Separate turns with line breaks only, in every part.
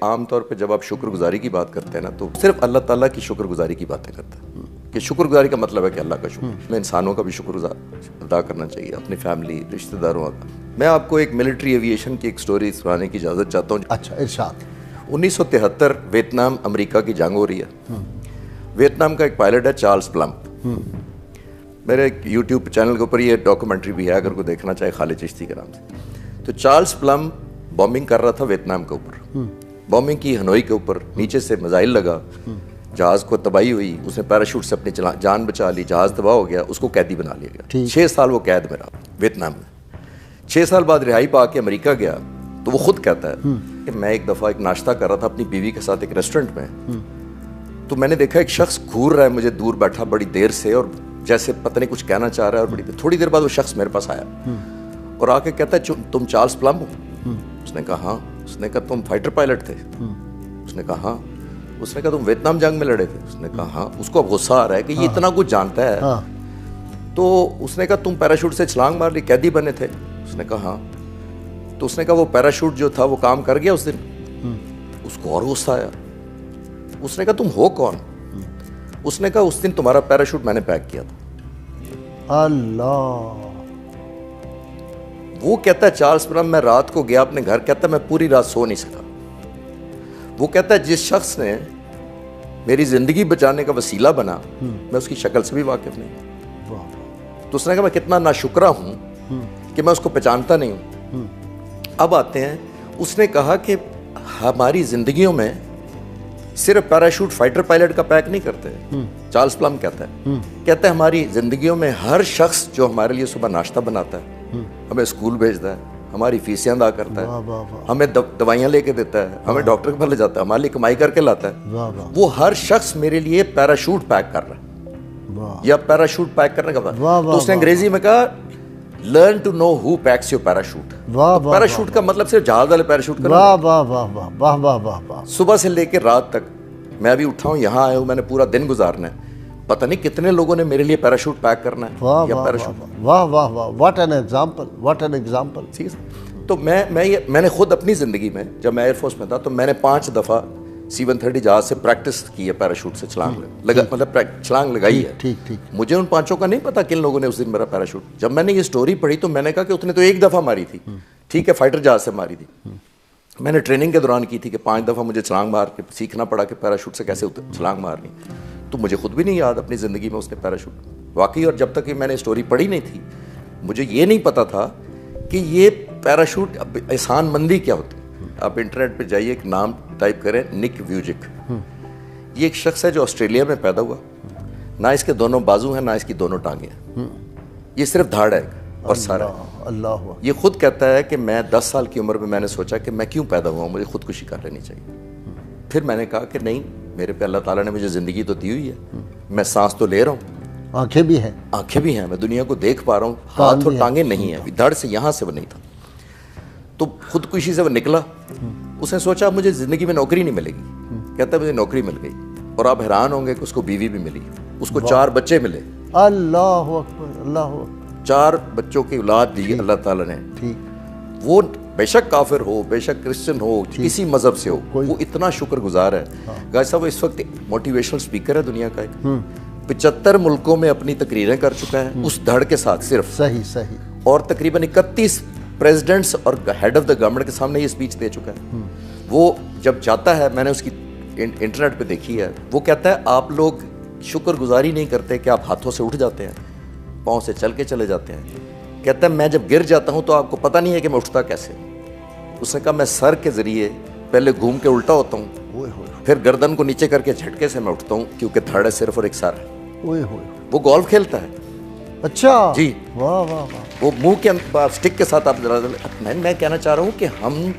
आमतौर पे जब आप शुक्रगुजारी की बात करते हैं ना, तो सिर्फ अल्लाह ताला की शुक्रगुजारी की बातें करते हैं कि शुक्रगुजारी का मतलब है कि अल्लाह का शुक्र। मैं इंसानों का भी शुक्र अदा करना चाहिए, अपनी फैमिली, रिश्तेदारों का। मैं आपको एक मिलिट्री एविएशन की एक स्टोरी सुनाने की इजाज़त चाहता हूँ।
अच्छा, इरशाद।
1973 वियतनाम अमेरिका की जंग हो रही है। वियतनाम का एक पायलट है चार्ल्स प्लम्ब। मेरे यूट्यूब चैनल के ऊपर ये डॉक्यूमेंट्री भी है, अगर कोई देखना चाहे, खालिद चिश्ती के नाम से। तो चार्ल्स प्लम्ब बॉम्बिंग कर रहा था वियतनाम के ऊपर। बॉम्बिंग की हनोई के ऊपर, नीचे से मिसाइल लगा, जहाज को तबाही हुई, उसने पैराशूट से अपनी जान बचा ली, जहाज तबाह हो गया, उसको कैदी बना लिया गया। 6 साल वो कैद में रहा वियतनाम में। 6 साल बाद रिहाई पा के अमेरिका गया, तो वो खुद कहता है कि मैं एक दफ़ा एक नाश्ता कर रहा था अपनी बीवी के साथ एक रेस्टोरेंट में, तो मैंने देखा एक शख्स घूर रहा है मुझे दूर बैठा बड़ी देर से, और जैसे पता नहीं कुछ कहना चाह रहा है, और बड़ी देर, थोड़ी देर बाद वो शख्स मेरे पास आया और आके कहता है तुम चार्ल्स प्लम्ब हो? उसने कहा हाँ। उसने कहा तुम फाइटर पायलट थे? उसने कहा हाँ। उसने कहा तुम वियतनाम जंग में लड़े थे? उसने कहा हाँ। उसको अब गुस्सा आ रहा है कि ये इतना कुछ जानता है। तो उसने कहा तुम पैराशूट से छलांग मार ली, कैदी बने थे? उसने कहा हाँ। तो उसने कहा वो पैराशूट जो था वो काम कर गया उस दिन? उसको और गुस्सा आया। उसने कहा तुम हो कौन? उसने कहा उस दिन तुम्हारा पैराशूट मैंने पैक किया था।
अल्लाह।
वो कहता है चार्ल्स प्लम्ब मैं रात को गया अपने घर, कहता है मैं पूरी रात सो नहीं सका। वो कहता है जिस शख्स ने मेरी जिंदगी बचाने का वसीला बना, मैं उसकी शक्ल से भी वाकिफ नहीं। तो उसने कहा मैं कितना नाशुक्रा हूं कि मैं उसको पहचानता नहीं हूं। अब आते हैं, उसने कहा कि हमारी जिंदगियों में सिर्फ पैराशूट फाइटर पायलट का पैक नहीं करते। चार्ल्स प्लम्ब कहता है हमारी जिंदगियों में हर शख्स जो हमारे लिए सुबह नाश्ता बनाता है, हमें स्कूल भेजता है, हमारी फीसियां अदा करता है, हमें दवाइयां लेके देता है, हमें डॉक्टर के पास ले जाता है, हमारे लिए कमाई करके लाता है, वो हर शख्स मेरे लिए पैराशूट पैक कर रहा है, या पैराशूट पैक करने का तो उसने अंग्रेजी में कहा learn to know who packs your parachute. Parachute का मतलब सिर्फ जहाज वाले पैराशूट का। सुबह से लेकर रात तक मैं अभी उठा हूँ, यहाँ आया हूँ, मैंने पूरा दिन गुजारना है, पता नहीं कितने लोगों ने मेरे लिए पैराशूट पैक करना है। या पैराशूट,
वाह वाह वाह, what an example, what an example.
ठीक है। तो मैंने खुद अपनी ज़िंदगी में, जब मैं एयरफोर्स में था, तो मैंने 5 दफ़ा C-130 जहाज से प्रैक्टिस की है, पैराशूट से छलांग मतलब छलांग लगाई है।
ठीक।
मुझे उन 5 का नहीं पता किन लोगों ने उस दिन मेरा पैराशूट। जब मैंने ये स्टोरी पढ़ी तो मैंने कहा कि उसने तो 1 दफ़ा मारी थी, ठीक है, फाइटर जहाज से मारी थी। मैंने ट्रेनिंग के दौरान की थी कि 5 दफ़ा मुझे छलांग मार के सीखना पड़ा कि पैराशूट से कैसे छलांग मारनी। तो मुझे खुद भी नहीं याद अपनी ज़िंदगी में उसने पैराशूट वाकई। और जब तक कि मैंने स्टोरी पढ़ी नहीं थी, मुझे ये नहीं पता था कि ये पैराशूट एहसान मंदी क्या होती है। आप इंटरनेट पे जाइए, एक नाम टाइप करें, निक व्यूजिक। ये एक शख्स है जो ऑस्ट्रेलिया में पैदा हुआ, ना इसके दोनों बाजू हैं ना इसकी दोनों टांगें हैं, ये सिर्फ धाड़ है और सारा।
अल्लाह। ये
खुद कहता है कि मैं 10 साल की उम्र में मैंने सोचा कि मैं क्यों पैदा हुआ, मुझे खुदकुशी कर लेनी चाहिए। फिर मैंने कहा कि नहीं, मेरे पे अल्लाह ताला ने मुझे ज़िंदगी तो दी हुई है, मैं सांस तो ले रहा हूँ,
आंखें भी हैं,
मैं दुनिया को देख पा रहा हूँ, हाथ और टांगे नहीं है, धड़ से यहाँ से वो नहीं था। तो खुदकुशी से वो निकला। उसने सोचा मुझे ज़िंदगी में नौकरी नहीं मिलेगी, कहता मुझे नौकरी मिल गई। और आप हैरान होंगे कि उसको बीवी भी मिली, उसको 4 बच्चे मिले।
अल्लाह अकबर, अल्लाह अकबर।
4 बच्चों की औलाद दी अल्लाह ताला ने।
ठीक।
वो बेशक काफिर हो, बेशक क्रिश्चियन हो, किसी मजहब से हो, वो इतना शुक्रगुजार है। गाय साहब इस वक्त मोटिवेशनल स्पीकर है दुनिया का, 75 मुल्कों में अपनी तकरीरें कर चुका है उस धड़ के साथ सिर्फ।
सही।
और तकरीबन 31 प्रेसिडेंट्स और हेड ऑफ द गवर्नमेंट के सामने ये स्पीच दे चुका है। वो जब जाता है, मैंने उसकी इंटरनेट पे देखी है, वो कहता है आप लोग शुक्रगुजारी नहीं करते कि आप हाथों से उठ जाते हैं, पाँव से चल के चले जाते हैं। कहता है मैं जब गिर जाता हूँ तो आपको पता नहीं है कि मैं उठता कैसे। उसने कहा मैं सर के जरिए पहले घूम के उल्टा होता हूँ, फिर गर्दन को नीचे करके झटके से मैं उठता हूँ, क्योंकि धड़ है सिर्फ और एक सर है। वो गोल्फ खेलता है।
अच्छा
जी,
वाह वाह वाह।
वो मुंह के अंदर स्टिक के साथ आप जरा, मैं कहना चाह रहा हूँ कि हम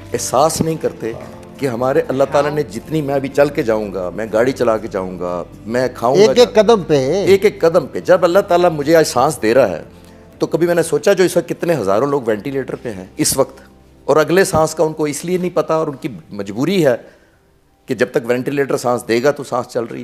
एहसास नहीं करते कि हमारे अल्लाह ताला ने जितनी, मैं अभी चल के जाऊंगा, मैं गाड़ी चला के जाऊंगा, मैं खाऊंगा,
एक एक कदम पे
जब अल्लाह ताला मुझे आज सांस दे रहा है, तो कभी मैंने सोचा जो इस वक्त कितने हज़ारों लोग वेंटिलेटर पे हैं इस वक्त, और अगले सांस का उनको इसलिए नहीं पता, और उनकी मजबूरी है कि जब तक वेंटिलेटर सांस देगा तो सांस चल रही है।